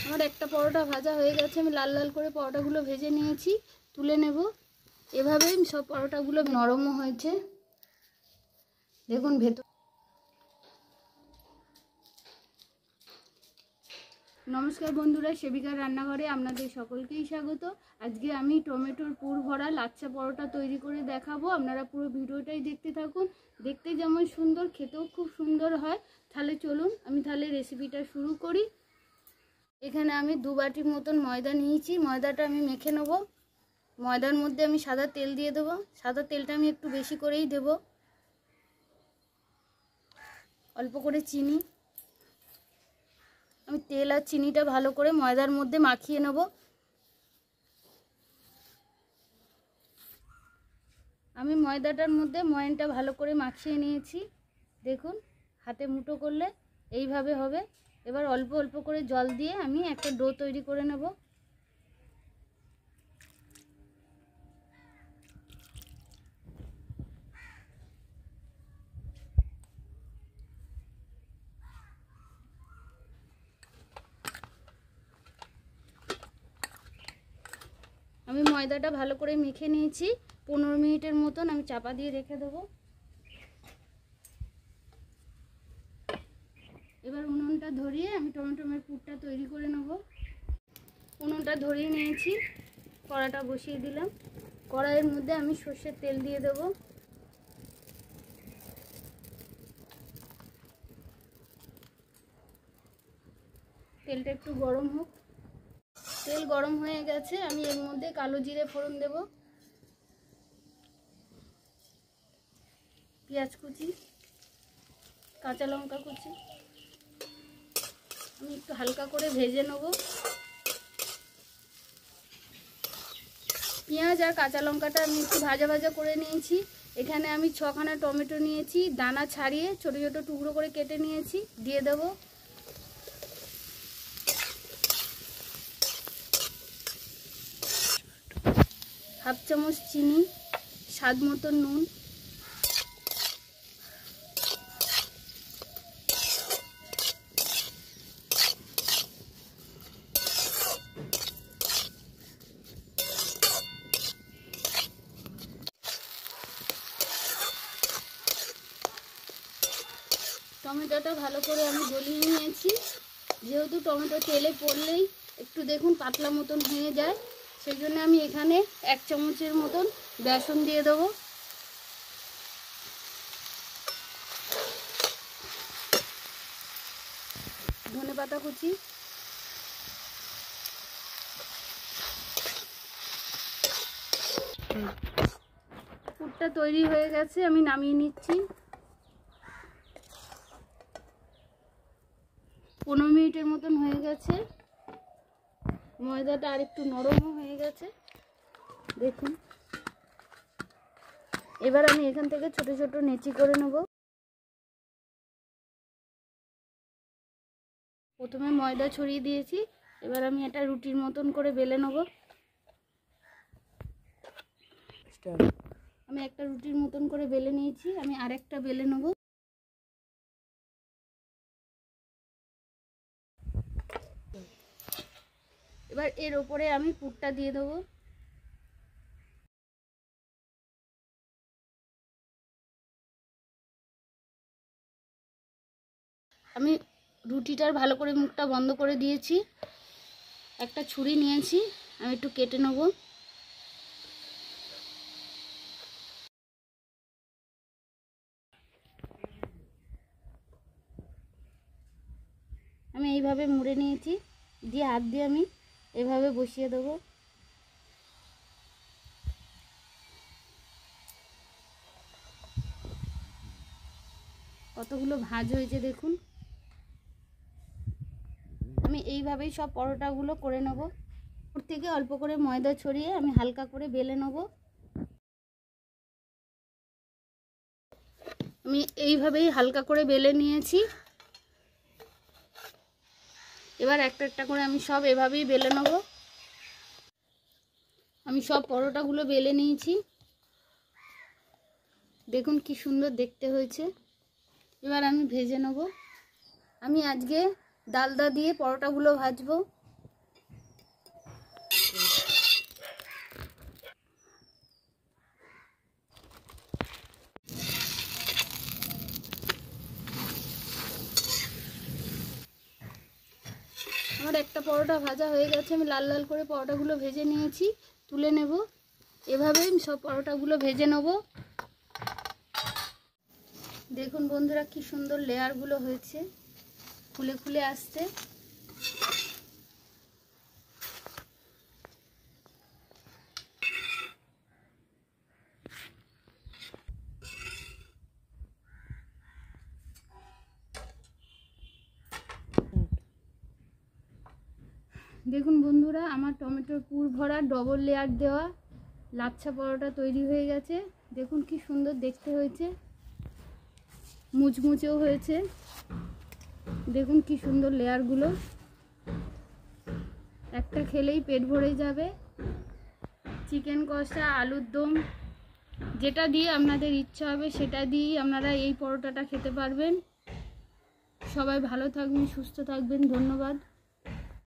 আমার একটা পরোটা ভাজা হয়ে গেছে, আমি লাল লাল করে পরোটাগুলো ভেজে নিয়েছি, তুলে নেব। এভাবেই সব পরোটাগুলো নরমও হয়েছে, দেখুন ভেতর। নমস্কার বন্ধুরা, সেবিকার রান্নাঘরে আপনাদের সকলকেই স্বাগত। আজকে আমি টমেটোর পুর ভরা লাচ্ছা পরোটা তৈরি করে দেখাবো। আপনারা পুরো ভিডিওটাই দেখতে থাকুন। দেখতে যেমন সুন্দর, খেতেও খুব সুন্দর হয়। তাহলে চলুন আমি রেসিপিটা শুরু করি। এখানে আমি 2 বাটি মতন ময়দা নিয়েছি। ময়দাটা আমি মেখে নেব। ময়দার মধ্যে আমি সাদা তেল দিয়ে দেবো। সাদা তেলটা আমি একটু বেশি করেই দেব। অল্প করে চিনি। আমি তেল আর চিনিটা ভালো করে ময়দার মধ্যে মাখিয়ে নেব। আমি ময়দাটার মধ্যে ময়ানটা ভালো করে মাখিয়ে নিয়েছি। দেখুন হাতে মুঠো করলে এইভাবে হবে। এবার অল্প অল্প করে জল দিয়ে আমি একটা ডো তৈরি করে নেব। আমি ময়দাটা ভালো করে মেখে নিয়েছি। 15 মিনিটের মতন আমি চাপা দিয়ে রেখে দেবো। এবার উনুনটা ধরিয়ে আমি টমেটোর পুরটা তৈরি করে নেব। উনুনটা ধরিয়ে নিয়েছি, কড়াটা বসিয়ে দিলাম। কড়াইয়ের মধ্যে আমি সর্ষের তেল দিয়ে দেব। তেলটা একটু গরম হোক। তেল গরম হয়ে গেছে, আমি এর মধ্যে কালো জিরে ফোড়ন দেব, পেঁয়াজ কুচি, কাঁচা লঙ্কা কুচি। আমি একটু হালকা করে ভেজে নেব। পেঁয়াজ আর কাঁচা লঙ্কাটা আমি একটু ভাজা ভাজা করে নিয়েছি। এখানে আমি 6খানা টমেটো নিয়েছি, দানা ছাড়িয়ে ছোট ছোট টুকরো করে কেটে নিয়েছি, দিয়ে দেব। হাফ চামচ চিনি, স্বাদ মতো নুন, টমেটোটা ভালো করে আমি গলিয়ে নিয়েছি। যেহেতু টমেটো তেলে পড়লেই একটু দেখুন পাতলা মতন হয়ে যায়, সেই জন্য আমি এখানে 1 চামচের মতন বেসন দিয়ে দেবো। ধনেপাতা কুচি, পুরটা তৈরি হয়ে গেছে, আমি নামিয়ে নিচ্ছি। 15 মিনিটের মতন হয়ে গেছে। ময়দাটা আর একটু নরমও হয়ে গেছে, দেখুন। এবার আমি এখান থেকে ছোট ছোট নেচি করে নেব। প্রথমে ময়দা ছড়িয়ে দিয়েছি, এবার আমি এটা রুটির মতন করে বেলে নেব। আমি একটা রুটির মতন করে বেলে নিয়েছি, আমি আরেকটা বেলে নেব। এবার এর ওপরে আমি পুরটা দিয়ে দেবো। আমি রুটিটার ভালো করে মুখটা বন্ধ করে দিয়েছি। একটা ছুরি নিয়েছি, আমি একটু কেটে নেব। আমি এইভাবে মুড়ে নিয়েছি, দিয়ে হাত দিয়ে আমি এভাবে বসিয়ে দেবো। কতগুলো ভাঁজ হয়েছে দেখুন। আমি এইভাবেই সব পরোটাগুলো করে নেব। ওর থেকে অল্প করে ময়দা ছড়িয়ে আমি হালকা করে বেলে নেব। আমি এইভাবেই হালকা করে বেলে নিয়েছি। এবার একটা একটা করে আমি সব এভাবেই বেলে নেব। আমি সব পরোটাগুলো বেলে নিয়েছি, দেখুন কি সুন্দর দেখতে হয়েছে। এবার আমি ভেজে নেব। আমি আজকে ডালদা দিয়ে পরোটাগুলো ভাজবো। আমার একটা পরোটা ভাজা হয়ে গেছে, আমি লাল লাল করে পরোটাগুলো ভেজে নিয়েছি, তুলে নেব। এভাবেই সব পরোটাগুলো ভেজে নেব। দেখুন বন্ধুরা কি সুন্দর লেয়ারগুলো হয়েছে, ফুলে ফুলে আসছে। দেখুন বন্ধুরা আমার টমেটোর পুর ভরা ডবল লেয়ার দেওয়া লাচ্ছা পরোটা তৈরি হয়ে গেছে। দেখুন কি সুন্দর দেখতে হয়েছে, মুচমুচেও হয়েছে। দেখুন কি সুন্দর লেয়ারগুলো, একটা খেলেই পেট ভরে যাবে। চিকেন কষা, আলুর দম, যেটা দিয়ে আপনাদের ইচ্ছা হবে সেটা দিয়েই আপনারা এই পরোটাটা খেতে পারবেন। সবাই ভালো থাকবেন, সুস্থ থাকবেন, ধন্যবাদ।